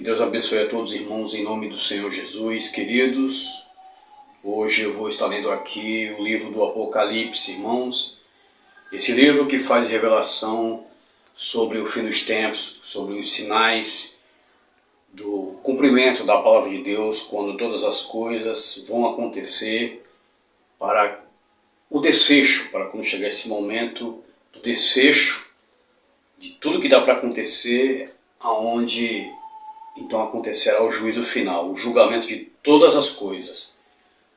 Deus abençoe a todos os irmãos em nome do Senhor Jesus, queridos. Hoje eu vou estar lendo aqui o livro do Apocalipse, irmãos. Esse livro que faz revelação sobre o fim dos tempos, sobre os sinais do cumprimento da palavra de Deus, quando todas as coisas vão acontecer para o desfecho, para quando chegar esse momento do desfecho de tudo que dá para acontecer, aonde então acontecerá o juízo final, o julgamento de todas as coisas,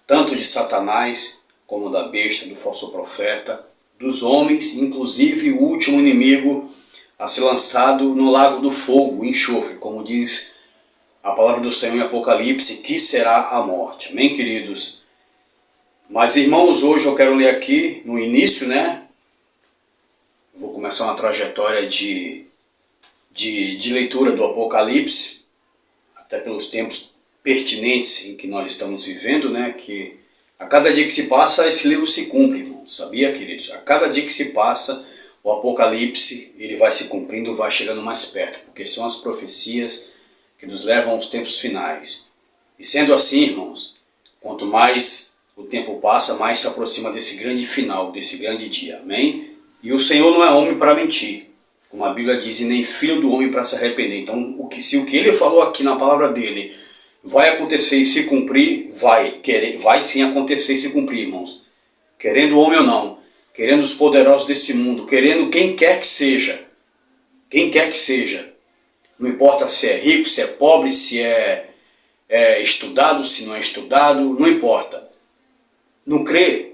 tanto de Satanás como da besta, do falso profeta, dos homens, inclusive o último inimigo a ser lançado no lago do fogo, enxofre, como diz a palavra do Senhor em Apocalipse, que será a morte. Amém, queridos? Mas, irmãos, hoje eu quero ler aqui, no início, vou começar uma trajetória de leitura do Apocalipse, até pelos tempos pertinentes em que nós estamos vivendo, que a cada dia que se passa, esse livro se cumpre, irmão. Sabia, queridos? A cada dia que se passa, o Apocalipse ele vai se cumprindo, vai chegando mais perto, porque são as profecias que nos levam aos tempos finais. E sendo assim, irmãos, quanto mais o tempo passa, mais se aproxima desse grande final, desse grande dia. Amém? E o Senhor não é homem para mentir, como a Bíblia diz, e nem filho do homem para se arrepender. Então, se o que ele falou aqui na palavra dele vai acontecer e se cumprir, vai sim acontecer e se cumprir, irmãos. Querendo o homem ou não, querendo os poderosos desse mundo, querendo quem quer que seja, não importa se é rico, se é pobre, se é estudado, se não é estudado, não importa. Não crê,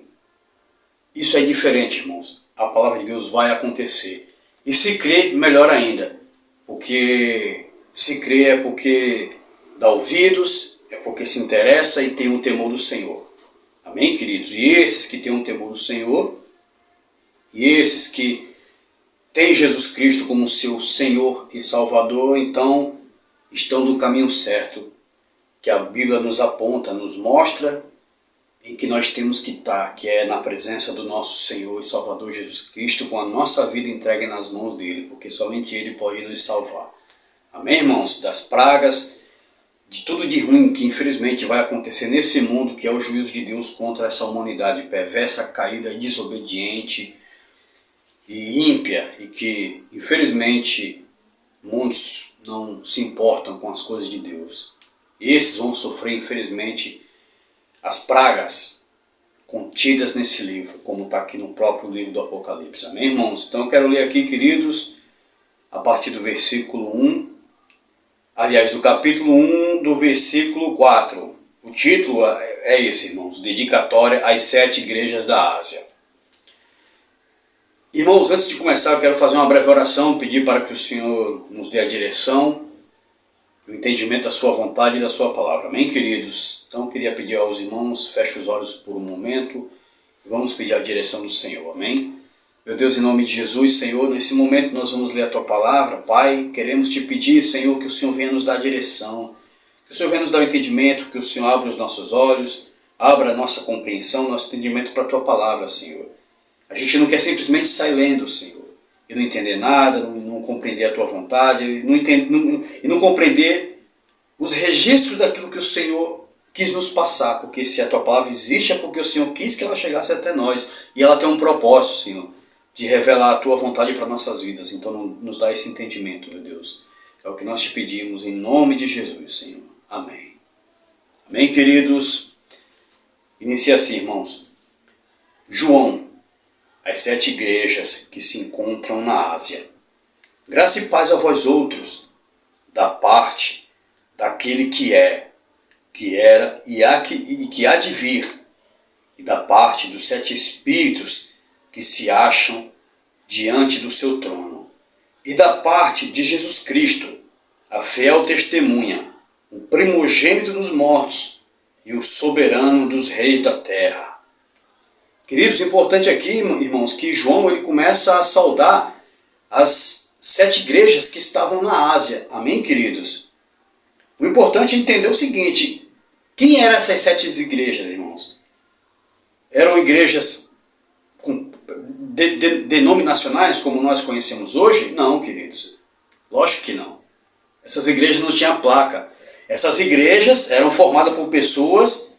isso é diferente, irmãos. A palavra de Deus vai acontecer. E se crê, melhor ainda, porque se crê é porque dá ouvidos, é porque se interessa e tem um temor do Senhor. Amém, queridos? E esses que têm um temor do Senhor, e esses que têm Jesus Cristo como seu Senhor e Salvador, então estão no caminho certo, que a Bíblia nos aponta, nos mostra, em que nós temos que estar, que é na presença do nosso Senhor e Salvador Jesus Cristo, com a nossa vida entregue nas mãos dele, porque somente ele pode nos salvar. Amém, irmãos? Das pragas, de tudo de ruim que infelizmente vai acontecer nesse mundo, que é o juízo de Deus contra essa humanidade perversa, caída, desobediente e ímpia, e que infelizmente muitos não se importam com as coisas de Deus. Esses vão sofrer infelizmente as pragas contidas nesse livro, como está aqui no próprio livro do Apocalipse. Amém, irmãos? Então eu quero ler aqui, queridos, a partir do versículo 1, aliás, do capítulo 1, do versículo 4. O título é esse, irmãos, Dedicatória às 7 igrejas da Ásia. Irmãos, antes de começar, eu quero fazer uma breve oração, pedir para que o Senhor nos dê a direção, o entendimento da sua vontade e da sua palavra. Amém, queridos? Então eu queria pedir aos irmãos, feche os olhos por um momento e vamos pedir a direção do Senhor. Amém? Meu Deus, em nome de Jesus, Senhor, nesse momento nós vamos ler a Tua palavra. Pai, queremos Te pedir, Senhor, que o Senhor venha nos dar a direção, que o Senhor venha nos dar o entendimento, que o Senhor abra os nossos olhos, abra a nossa compreensão, nosso entendimento para a Tua palavra, Senhor. A gente não quer simplesmente sair lendo, Senhor, e não entender nada, não compreender a Tua vontade, e não compreender os registros daquilo que o Senhor quis nos passar, porque se a Tua palavra existe é porque o Senhor quis que ela chegasse até nós, e ela tem um propósito, Senhor, de revelar a Tua vontade para nossas vidas. Então nos dá esse entendimento, meu Deus. É o que nós te pedimos em nome de Jesus, Senhor. Amém. Amém, queridos? Inicia assim, irmãos. João, as 7 igrejas que se encontram na Ásia. Graça e paz a vós outros, da parte daquele que é, que era e que há de vir, e da parte dos 7 espíritos que se acham diante do seu trono, e da parte de Jesus Cristo, a fiel testemunha, o primogênito dos mortos e o soberano dos reis da terra. Queridos, importante aqui, irmãos, que João ele começa a saudar as 7 igrejas que estavam na Ásia. Amém, queridos? O importante é entender o seguinte: quem eram essas 7 igrejas, irmãos? Eram igrejas denominacionais como nós conhecemos hoje? Não, queridos. Lógico que não. Essas igrejas não tinham placa. Essas igrejas eram formadas por pessoas,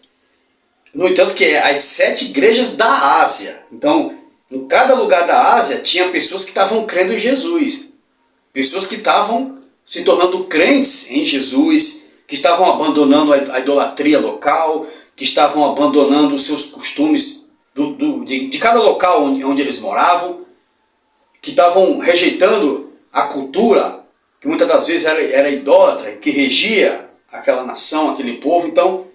no entanto que as 7 igrejas da Ásia. Então, em cada lugar da Ásia tinha pessoas que estavam crendo em Jesus. Pessoas que estavam se tornando crentes em Jesus, que estavam abandonando a idolatria local, que estavam abandonando os seus costumes de cada local onde eles moravam, que estavam rejeitando a cultura, que muitas das vezes era idólatra, que regia aquela nação, aquele povo. Então,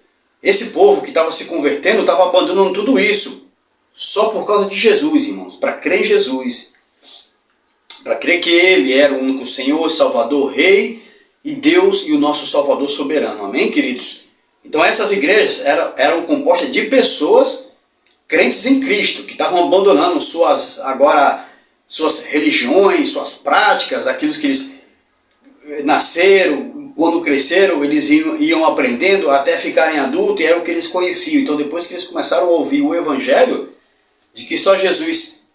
esse povo que estava se convertendo estava abandonando tudo isso, só por causa de Jesus, irmãos, para crer em Jesus, para crer que Ele era o único Senhor, Salvador, Rei e Deus e o nosso Salvador soberano. Amém, queridos? Então essas igrejas eram compostas de pessoas crentes em Cristo, que estavam abandonando suas religiões, suas práticas, aquilo que eles nasceram, quando cresceram, eles iam aprendendo até ficarem adultos, e era o que eles conheciam. Então depois que eles começaram a ouvir o Evangelho, de que só Jesus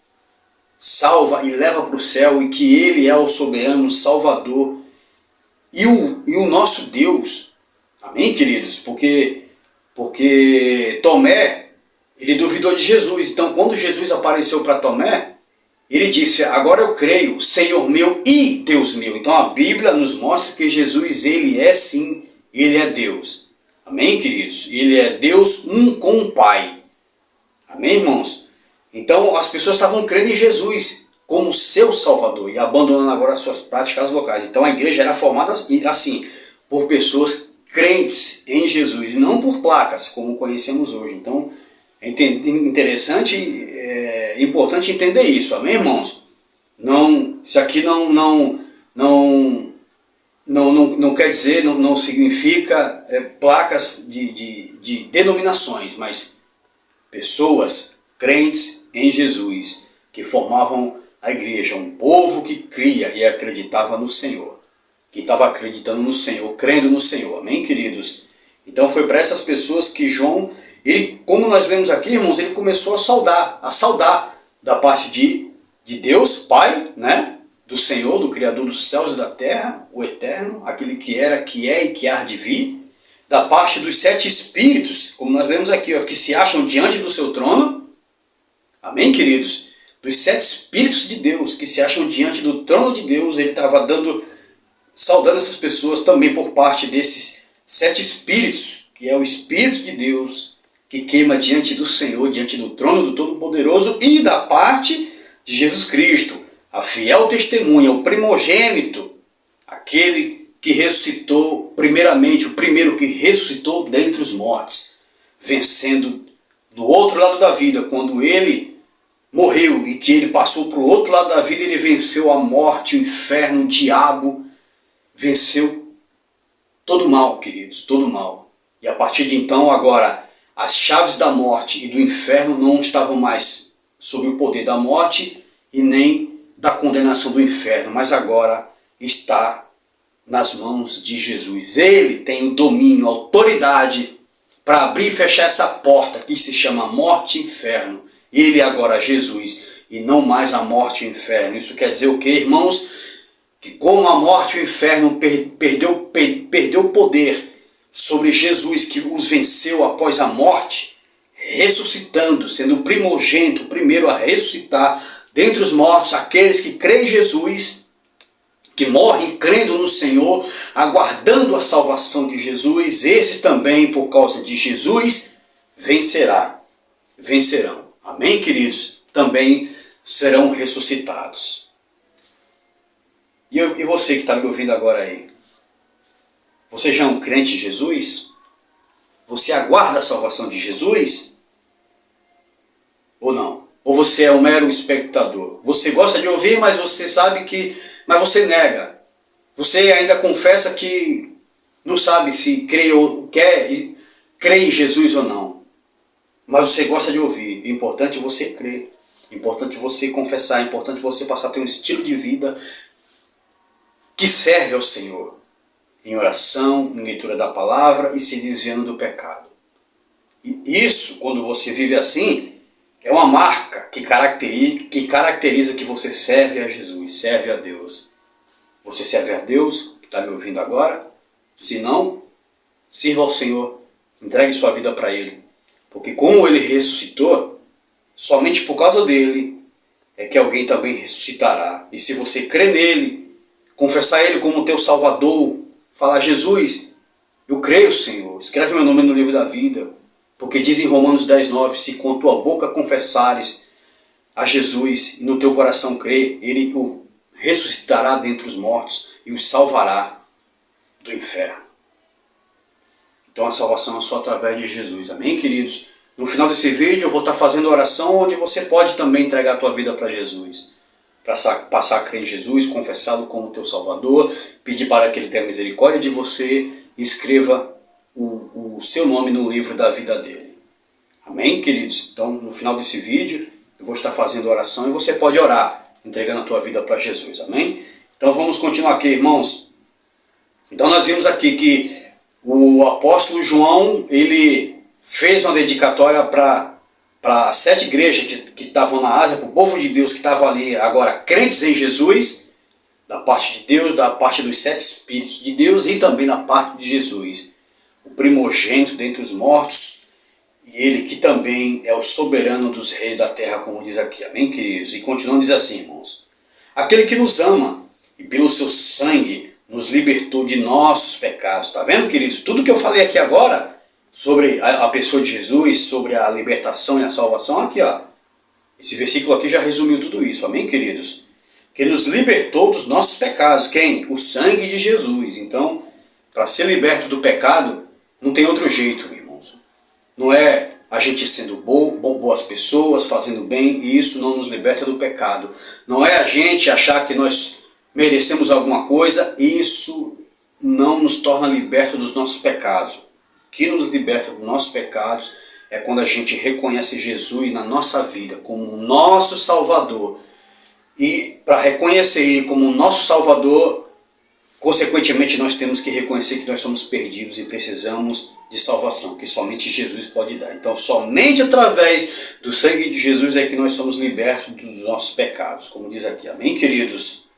salva e leva para o céu, e que Ele é o soberano Salvador e o nosso Deus. Amém, queridos? Porque Tomé, ele duvidou de Jesus. Então quando Jesus apareceu para Tomé, ele disse: agora eu creio, Senhor meu e Deus meu. Então a Bíblia nos mostra que Jesus, Ele é sim, Ele é Deus. Amém, queridos? Ele é Deus um com o Pai. Amém, irmãos? Então as pessoas estavam crendo em Jesus como seu Salvador e abandonando agora as suas práticas locais. Então a igreja era formada assim, por pessoas crentes em Jesus e não por placas, como conhecemos hoje. Então é interessante, importante entender isso. Amém, irmãos? Isso aqui não quer dizer, não significa placas de denominações, mas pessoas crentes em Jesus, que formavam a igreja, um povo que cria e acreditava no Senhor, que estava acreditando no Senhor, crendo no Senhor. Amém, queridos? Então foi para essas pessoas que João, como nós vemos aqui, irmãos, ele começou a saudar da parte de Deus, Pai, né? Do Senhor, do Criador dos céus e da terra, o Eterno, aquele que era, que é e que há de vir, da parte dos 7 espíritos, como nós vemos aqui, ó, que se acham diante do seu trono. Amém, queridos? Dos 7 espíritos de Deus que se acham diante do trono de Deus, ele estava saudando essas pessoas também por parte desses 7 espíritos, que é o Espírito de Deus, que queima diante do Senhor, diante do trono do Todo-Poderoso, e da parte de Jesus Cristo, a fiel testemunha, o primogênito, aquele que ressuscitou primeiramente, o primeiro que ressuscitou dentre os mortos, vencendo do outro lado da vida. Quando ele morreu e que ele passou para o outro lado da vida, ele venceu a morte, o inferno, o diabo, venceu todo o mal, queridos, todo o mal. E a partir de então, agora, as chaves da morte e do inferno não estavam mais sob o poder da morte e nem da condenação do inferno, mas agora está nas mãos de Jesus. Ele tem o domínio, a autoridade para abrir e fechar essa porta que se chama morte e inferno. Ele agora, Jesus, e não mais a morte e o inferno. Isso quer dizer o quê, irmãos? Que como a morte e o inferno perdeu o poder sobre Jesus, que os venceu após a morte, ressuscitando, sendo o primogênito, o primeiro a ressuscitar dentre os mortos, aqueles que creem em Jesus, que morrem crendo no Senhor, aguardando a salvação de Jesus, esses também, por causa de Jesus, vencerão. Amém, queridos? Também serão ressuscitados. E você que está me ouvindo agora aí? Você já é um crente em Jesus? Você aguarda a salvação de Jesus? Ou não? Ou você é um mero espectador? Você gosta de ouvir, mas você sabe mas você nega. Você ainda confessa que não sabe se crê em Jesus ou não. Mas você gosta de ouvir. É importante você crer. É importante você confessar. É importante você passar a ter um estilo de vida que serve ao Senhor. Em oração, em leitura da palavra e se desviando do pecado. E isso, quando você vive assim, é uma marca que caracteriza que você serve a Jesus, serve a Deus. Você serve a Deus está me ouvindo agora. Se não, sirva ao Senhor, entregue sua vida para Ele. Porque como Ele ressuscitou, somente por causa dele é que alguém também ressuscitará. E se você crer nele, confessar Ele como teu Salvador, falar: Jesus, eu creio, Senhor, escreve meu nome no livro da vida. Porque diz em Romanos 10:9, se com tua boca confessares a Jesus e no teu coração crer, Ele o ressuscitará dentre os mortos e o salvará do inferno. Então a salvação é só através de Jesus. Amém, queridos? No final desse vídeo eu vou estar fazendo oração onde você pode também entregar a tua vida para Jesus. Passar a crer em Jesus, confessá-lo como teu Salvador, pedir para que Ele tenha misericórdia de você e escreva o seu nome no livro da vida dele. Amém, queridos? Então no final desse vídeo eu vou estar fazendo oração e você pode orar, entregando a tua vida para Jesus. Amém? Então vamos continuar aqui, irmãos. Então nós vimos aqui que o apóstolo João, ele fez uma dedicatória para 7 igrejas que estavam na Ásia, para o povo de Deus que estavam ali agora crentes em Jesus, da parte de Deus, da parte dos 7 Espíritos de Deus e também da parte de Jesus, o primogênito dentre os mortos, e Ele que também é o soberano dos reis da terra, como diz aqui. Amém, queridos? E continuando, diz assim, irmãos: aquele que nos ama e pelo seu sangue nos libertou de nossos pecados. Está vendo, queridos? Tudo que eu falei aqui agora sobre a pessoa de Jesus, sobre a libertação e a salvação, aqui, ó. Esse versículo aqui já resumiu tudo isso. Amém, queridos? Que nos libertou dos nossos pecados. Quem? O sangue de Jesus. Então, para ser liberto do pecado, não tem outro jeito, irmãos. Não é a gente sendo boas pessoas, fazendo bem, e isso não nos liberta do pecado. Não é a gente achar que nós merecemos alguma coisa, isso não nos torna libertos dos nossos pecados. O que nos liberta dos nossos pecados é quando a gente reconhece Jesus na nossa vida como nosso Salvador. E para reconhecer Ele como nosso Salvador, consequentemente nós temos que reconhecer que nós somos perdidos e precisamos de salvação, que somente Jesus pode dar. Então somente através do sangue de Jesus é que nós somos libertos dos nossos pecados, como diz aqui. Amém, queridos?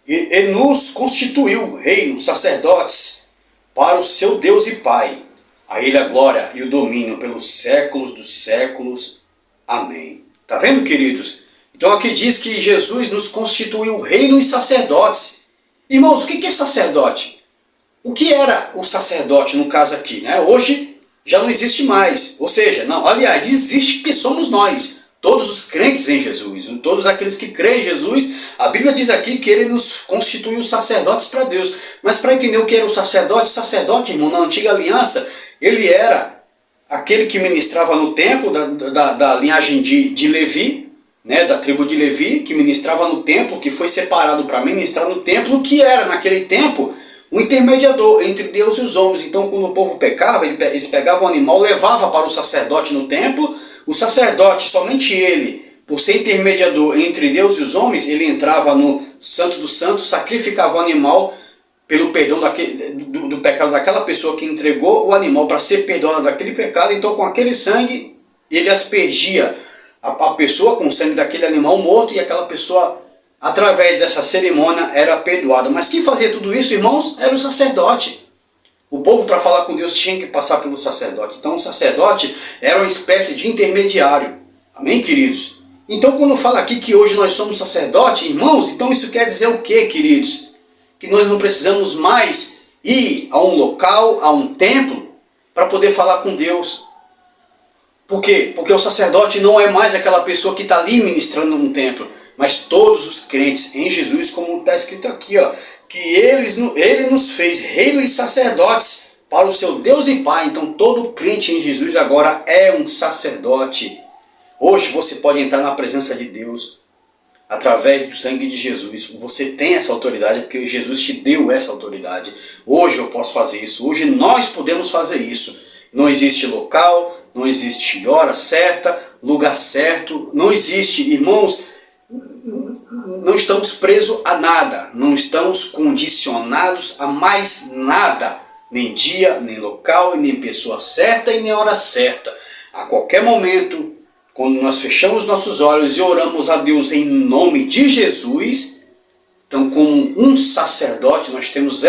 Ele nos constituiu reino, sacerdotes, para o seu Deus e Pai. A Ele a glória e o domínio pelos séculos dos séculos. Amém. Está vendo, queridos? Então aqui diz que Jesus nos constituiu reino e sacerdotes. Irmãos, o que é sacerdote? O que era o sacerdote no caso aqui, né? Hoje já não existe mais. Ou seja, não, aliás, existe que somos nós. Todos os crentes em Jesus, todos aqueles que creem em Jesus, a Bíblia diz aqui que Ele nos constituiu sacerdotes para Deus. Mas para entender o que era o sacerdote, irmão, na antiga aliança, ele era aquele que ministrava no templo da linhagem de Levi, né, da tribo de Levi, que ministrava no templo, que foi separado para ministrar no templo, que era naquele tempo um intermediador entre Deus e os homens. Então quando o povo pecava, eles pegavam o animal, levavam para o sacerdote no templo. O sacerdote, somente ele, por ser intermediador entre Deus e os homens, ele entrava no Santo dos Santos, sacrificava o animal pelo perdão do pecado daquela pessoa que entregou o animal para ser perdoada daquele pecado. Então com aquele sangue ele aspergia a pessoa com o sangue daquele animal morto, e aquela pessoa, através dessa cerimônia, era perdoada. Mas quem fazia tudo isso, irmãos, era o sacerdote. O povo, para falar com Deus, tinha que passar pelo sacerdote. Então o sacerdote era uma espécie de intermediário. Amém, queridos? Então quando fala aqui que hoje nós somos sacerdotes, irmãos, então isso quer dizer o quê, queridos? Que nós não precisamos mais ir a um local, a um templo, para poder falar com Deus. Por quê? Porque o sacerdote não é mais aquela pessoa que está ali ministrando num templo, mas todos os crentes em Jesus, como está escrito aqui, ó, que Ele nos fez reino e sacerdotes para o seu Deus e Pai. Então todo crente em Jesus agora é um sacerdote. Hoje você pode entrar na presença de Deus através do sangue de Jesus. Você tem essa autoridade porque Jesus te deu essa autoridade. Hoje eu posso fazer isso. Hoje nós podemos fazer isso. Não existe local, não existe hora certa, lugar certo. Não existe, irmãos, não estamos presos a nada. Não estamos condicionados a mais nada. Nem dia, nem local, nem pessoa certa e nem hora certa. A qualquer momento, quando nós fechamos nossos olhos e oramos a Deus em nome de Jesus, Então, como um sacerdote, nós temos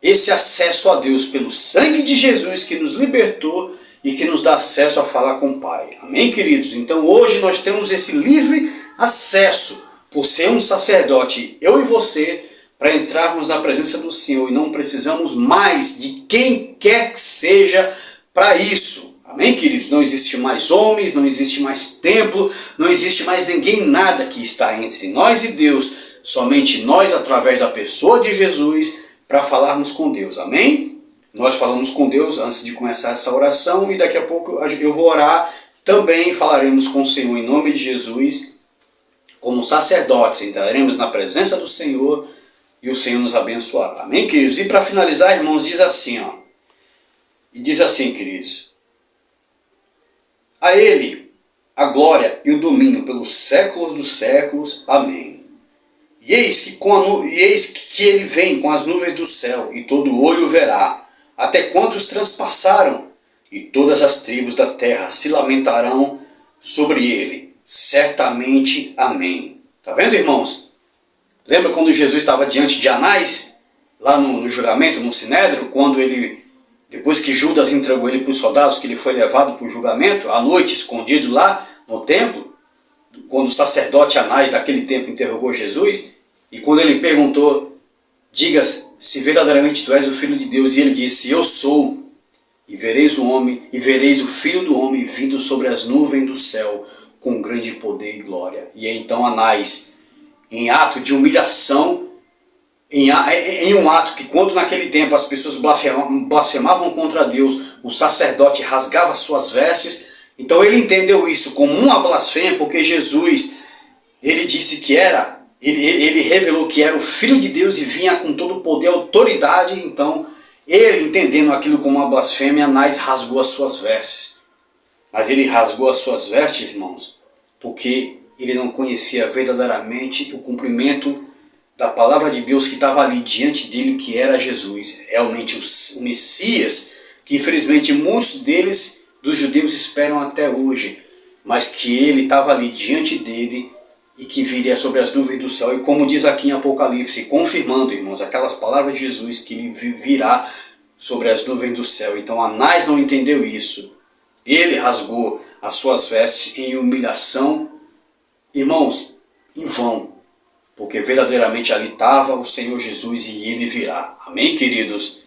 esse acesso a Deus pelo sangue de Jesus que nos libertou e que nos dá acesso a falar com o Pai. Amém, queridos? Então hoje nós temos esse livre acesso, por ser um sacerdote, eu e você, para entrarmos na presença do Senhor, e não precisamos mais de quem quer que seja para isso. Amém, queridos? Não existe mais homens, não existe mais templo, não existe mais ninguém, nada que está entre nós e Deus, somente nós, através da pessoa de Jesus, para falarmos com Deus. Amém? Nós falamos com Deus antes de começar essa oração e daqui a pouco eu vou orar. Também falaremos com o Senhor em nome de Jesus. Como sacerdotes, entraremos na presença do Senhor e o Senhor nos abençoará. Amém, queridos? E para finalizar, irmãos, diz assim, ó. E diz assim, queridos. A Ele a glória e o domínio pelos séculos dos séculos. Amém. E eis que ele vem com as nuvens do céu, e todo olho verá, até quantos transpassaram, e todas as tribos da terra se lamentarão sobre ele. Certamente. Amém. Está vendo, irmãos? Lembra quando Jesus estava diante de Anás, lá no julgamento, no Sinédrio, quando ele, depois que Judas entregou ele para os soldados, que ele foi levado para o julgamento, à noite, escondido lá no templo, quando o sacerdote Anás daquele tempo interrogou Jesus, e quando ele perguntou, diga se verdadeiramente tu és o Filho de Deus, e ele disse, eu sou, e vereis o homem, e vereis o Filho do Homem vindo sobre as nuvens do céu, com grande poder e glória. E então Anás, em ato de humilhação, em um ato que quando naquele tempo as pessoas blasfemavam contra Deus, o sacerdote rasgava suas vestes. Então ele entendeu isso como uma blasfêmia, porque Jesus, ele disse que era, ele revelou que era o Filho de Deus e vinha com todo o poder e autoridade. Então ele, entendendo aquilo como uma blasfêmia, Anás rasgou as suas vestes. Mas ele rasgou as suas vestes, irmãos, porque ele não conhecia verdadeiramente o cumprimento da palavra de Deus que estava ali diante dele, que era Jesus, realmente o Messias, que infelizmente muitos dos judeus esperam até hoje, mas que ele estava ali diante dele e que viria sobre as nuvens do céu. E como diz aqui em Apocalipse, confirmando, irmãos, aquelas palavras de Jesus, que ele virá sobre as nuvens do céu. Então Anás não entendeu isso. Ele rasgou as suas vestes em humilhação, irmãos, em vão, porque verdadeiramente ali estava o Senhor Jesus e ele virá. Amém, queridos?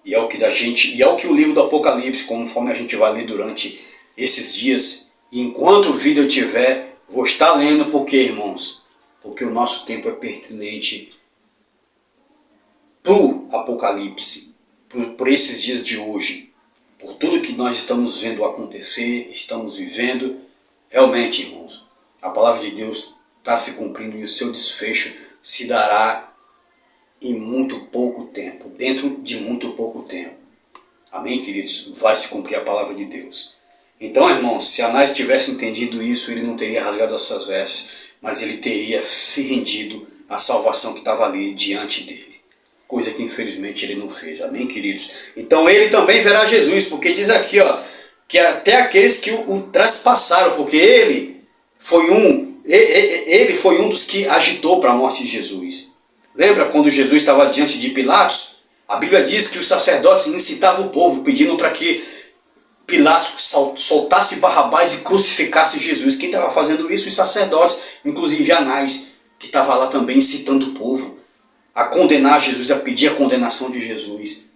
E é o que o livro do Apocalipse, conforme a gente vai ler durante esses dias, e enquanto vida eu tiver, vou estar lendo, porque, irmãos, porque o nosso tempo é pertinente para o Apocalipse, por esses dias de hoje, por tudo que nós estamos vendo acontecer, estamos vivendo. Realmente, irmãos, a palavra de Deus está se cumprindo e o seu desfecho se dará em muito pouco tempo, dentro de muito pouco tempo. Amém, queridos? Vai se cumprir a palavra de Deus. Então, irmãos, se Anás tivesse entendido isso, ele não teria rasgado as suas vestes, mas ele teria se rendido à salvação que estava ali diante dele. Coisa que infelizmente ele não fez. Amém, queridos? Então ele também verá Jesus, porque diz aqui, ó, que até aqueles que o traspassaram, porque ele foi um dos que agitou para a morte de Jesus. Lembra quando Jesus estava diante de Pilatos? A Bíblia diz que os sacerdotes incitavam o povo, pedindo para que Pilatos soltasse Barrabás e crucificasse Jesus. Quem estava fazendo isso? Os sacerdotes, inclusive Anás, que estava lá também incitando o povo a condenar Jesus, a pedir a condenação de Jesus.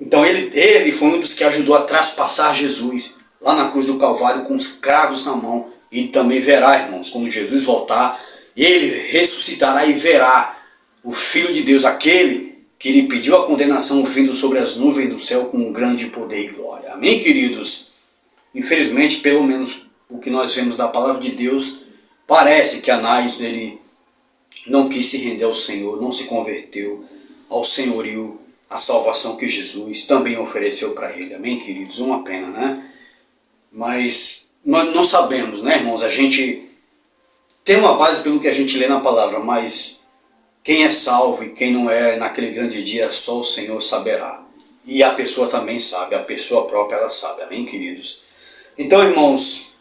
Então ele foi um dos que ajudou a traspassar Jesus lá na cruz do Calvário com os cravos na mão. Ele também verá, irmãos, quando Jesus voltar, ele ressuscitará e verá o Filho de Deus, aquele que lhe pediu a condenação, vindo sobre as nuvens do céu com um grande poder e glória. Amém, queridos? Infelizmente, pelo menos o que nós vemos da palavra de Deus, parece que Anás, ele não quis se render ao Senhor, não se converteu ao senhorio, à salvação que Jesus também ofereceu para ele. Amém, queridos? Uma pena, né? Mas nós não sabemos, né, irmãos? A gente tem uma base pelo que a gente lê na palavra, mas quem é salvo e quem não é, naquele grande dia, só o Senhor saberá. E a pessoa também sabe, a pessoa própria ela sabe. Amém, queridos? Então, irmãos,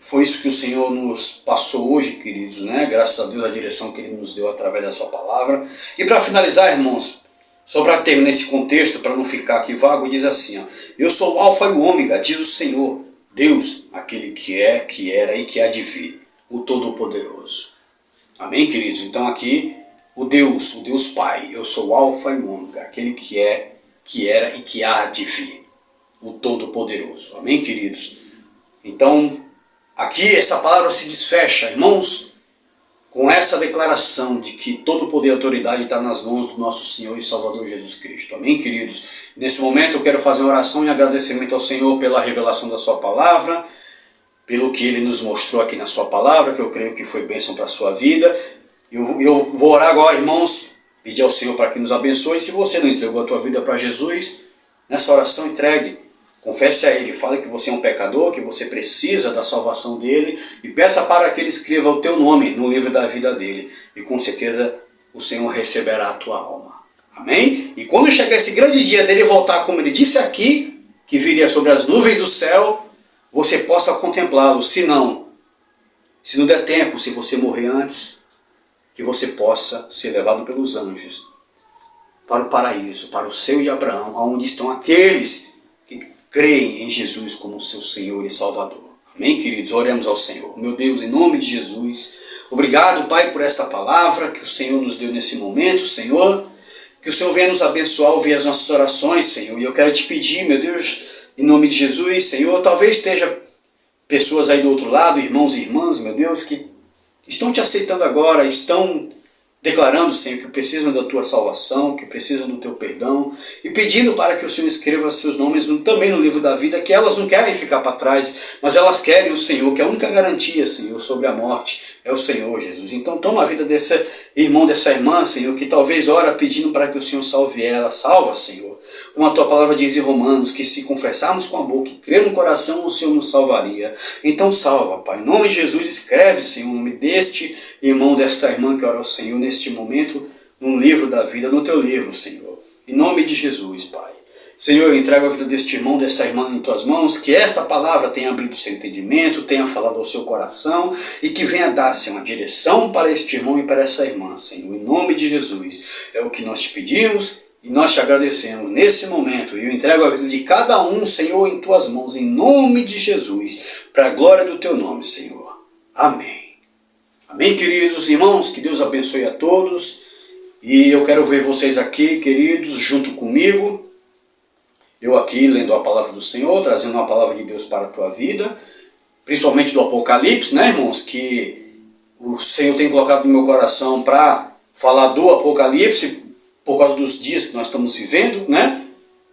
Foi isso que o Senhor nos passou hoje, queridos, né? Graças a Deus a direção que Ele nos deu através da sua palavra. E para finalizar, irmãos, só para terminar esse contexto, para não ficar aqui vago, diz assim, ó, eu sou o Alfa e o Ômega, diz o Senhor, Deus, aquele que é, que era e que há de vir, o Todo-Poderoso. Amém, queridos? Então aqui, o Deus Pai, eu sou o Alfa e o Ômega, aquele que é, que era e que há de vir, o Todo-Poderoso. Amém, queridos? Então, aqui essa palavra se desfecha, irmãos, com essa declaração de que todo poder e autoridade está nas mãos do nosso Senhor e Salvador Jesus Cristo. Amém, queridos? Nesse momento eu quero fazer uma oração e agradecimento ao Senhor pela revelação da sua palavra, pelo que Ele nos mostrou aqui na sua palavra, que eu creio que foi bênção para a sua vida. Eu vou orar agora, irmãos, pedir ao Senhor para que nos abençoe. Se você não entregou a tua vida para Jesus, nessa oração entregue. Confesse a Ele, fale que você é um pecador, que você precisa da salvação dEle e peça para que Ele escreva o teu nome no livro da vida dEle. E com certeza o Senhor receberá a tua alma. Amém? E quando chegar esse grande dia dEle voltar, como Ele disse aqui, que viria sobre as nuvens do céu, você possa contemplá-lo. Se não der tempo, se você morrer antes, que você possa ser levado pelos anjos para o paraíso, para o seu e Abraão, onde estão aqueles que creem em Jesus como seu Senhor e Salvador. Amém, queridos? Oremos ao Senhor. Meu Deus, em nome de Jesus, obrigado, Pai, por esta palavra que o Senhor nos deu nesse momento, Senhor. Que o Senhor venha nos abençoar, ouvir as nossas orações, Senhor. E eu quero te pedir, meu Deus, em nome de Jesus, Senhor, talvez esteja pessoas aí do outro lado, irmãos e irmãs, meu Deus, que estão te aceitando agora, estão declarando, Senhor, que precisam da tua salvação, que precisam do teu perdão, e pedindo para que o Senhor escreva seus nomes também no livro da vida, que elas não querem ficar para trás, mas elas querem o Senhor, que a única garantia, Senhor, sobre a morte é o Senhor, Jesus. Então toma a vida desse irmão, dessa irmã, Senhor, que talvez ora pedindo para que o Senhor salve ela. Salva, Senhor. Como a tua palavra diz em Romanos, que se confessarmos com a boca e crer no coração, o Senhor nos salvaria. Então salva, Pai. Em nome de Jesus, escreve, Senhor, o nome deste irmão, desta irmã que ora ao Senhor neste momento, no livro da vida, no teu livro, Senhor. Em nome de Jesus, Pai. Senhor, eu entrego a vida deste irmão, dessa irmã em tuas mãos, que esta palavra tenha abrido o seu entendimento, tenha falado ao seu coração e que venha dar, Senhor, uma direção para este irmão e para essa irmã, Senhor. Em nome de Jesus, é o que nós te pedimos e nós te agradecemos nesse momento. E eu entrego a vida de cada um, Senhor, em tuas mãos, em nome de Jesus, para a glória do teu nome, Senhor. Amém. Amém, queridos irmãos, que Deus abençoe a todos. E eu quero ver vocês aqui, queridos, junto comigo. Eu aqui lendo a palavra do Senhor, trazendo uma palavra de Deus para a tua vida, principalmente do Apocalipse, né, irmãos, que o Senhor tem colocado no meu coração para falar do Apocalipse, por causa dos dias que nós estamos vivendo, né,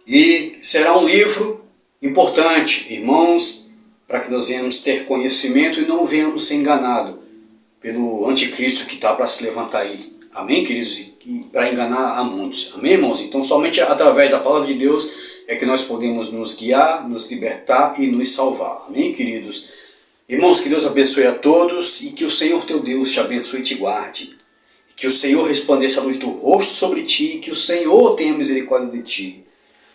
e será um livro importante, irmãos, para que nós venhamos ter conhecimento e não venhamos ser enganados pelo anticristo que está para se levantar aí. Amém, queridos? E para enganar a muitos. Amém, irmãos? Então, somente através da palavra de Deus é que nós podemos nos guiar, nos libertar e nos salvar. Amém, queridos? Irmãos, que Deus abençoe a todos e que o Senhor teu Deus te abençoe e te guarde. Que o Senhor resplandeça a luz do rosto sobre ti e que o Senhor tenha misericórdia de ti.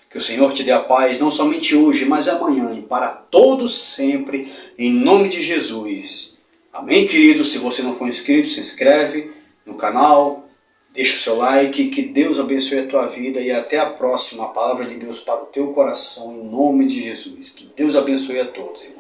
Que o Senhor te dê a paz, não somente hoje, mas amanhã e para todos sempre, em nome de Jesus. Amém, queridos? Se você não for inscrito, se inscreve no canal. Deixa o seu like, que Deus abençoe a tua vida e até a próxima palavra de Deus para o teu coração, em nome de Jesus. Que Deus abençoe a todos, irmãos.